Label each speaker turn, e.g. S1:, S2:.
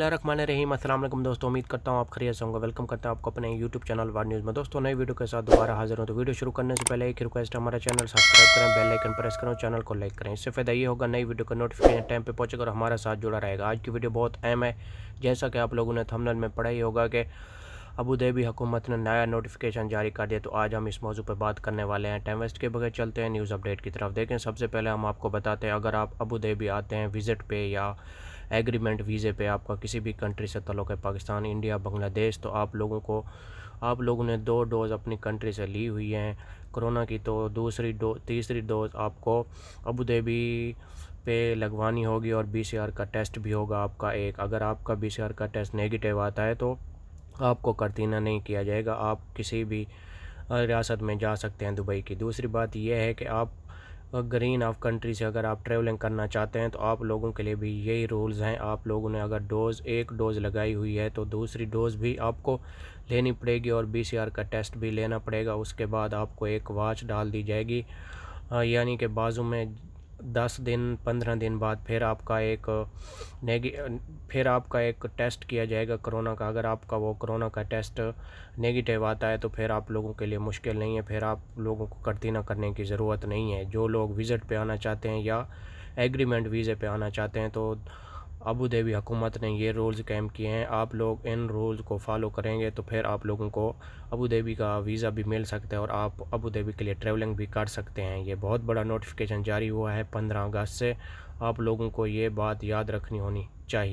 S1: बिस्मिल्लाहिर्रहमानिर्रहीम। अस्सलाम वालेकुम दोस्तों, उम्मीद करता हूँ आप खैरियत से होंगे। वेलकम करता हूँ आपको अपने यूट्यूब चैनल वर्ड न्यूज़ में। दोस्तों नई वीडियो के साथ दोबारा हाजिर हूँ। तो वीडियो शुरू करने से पहले एक रिक्वेस्ट, हमारा चैनल सब्सक्राइब करें, बेल आइकन प्रेस करें, चैनल को लाइक करें। इससे फ़ायदा ये होगा नई वीडियो का नोटिफिकेशन टाइम पे पहुँचेगा और हमारा साथ जुड़ा रहेगा। आज की वीडियो बहुत अहम है। जैसा कि आप लोगों ने थंबनेल में पढ़ा ही होगा कि अबू धाबी हुकूमत ने नया नोटिफिकेशन जारी कर दिया। तो आज हम इस मौजू पर बात करने वाले हैं। टाइम वेस्ट के बगैर चलते हैं न्यूज़ अपडेट की तरफ। देखें, सबसे पहले हम आपको बताते हैं, अगर आप अबू धाबी आते हैं विज़िट पे या एग्रीमेंट वीज़े पे, आपका किसी भी कंट्री से ताल्लुक़ है, पाकिस्तान, इंडिया, बांग्लादेश, तो आप लोगों ने 2 डोज़ अपनी कंट्री से ली हुई हैं कोरोना की, तो तीसरी डोज़ आपको अबू धाबी पे लगवानी होगी और बीसीआर का टेस्ट भी होगा आपका एक। अगर आपका बीसीआर का टेस्ट नेगेटिव आता है तो आपको करतीना नहीं किया जाएगा, आप किसी भी रियासत में जा सकते हैं दुबई की। दूसरी बात यह है कि आप ग्रीन ऑफ कंट्री से अगर आप ट्रैवलिंग करना चाहते हैं तो आप लोगों के लिए भी यही रूल्स हैं। आप लोगों ने अगर एक डोज़ लगाई हुई है तो दूसरी डोज़ भी आपको लेनी पड़ेगी और बीसीआर का टेस्ट भी लेना पड़ेगा। उसके बाद आपको एक वॉच डाल दी जाएगी, यानी कि बाजू में 10 दिन 15 दिन बाद फिर आपका एक टेस्ट किया जाएगा कोरोना का। अगर आपका वो कोरोना का टेस्ट नेगेटिव आता है तो फिर आप लोगों के लिए मुश्किल नहीं है, फिर आप लोगों को करतीना करने की ज़रूरत नहीं है। जो लोग विज़िट पे आना चाहते हैं या एग्रीमेंट वीज़े पे आना चाहते हैं तो अबू धाबी हुकूमत ने ये रूल्स कायम किए हैं। आप लोग इन रूल्स को फॉलो करेंगे तो फिर आप लोगों को अबू धाबी का वीज़ा भी मिल सकता है और आप अबू धाबी के लिए ट्रैवलिंग भी कर सकते हैं। ये बहुत बड़ा नोटिफिकेशन जारी हुआ है 15 अगस्त से। आप लोगों को ये बात याद रखनी होनी चाहिए।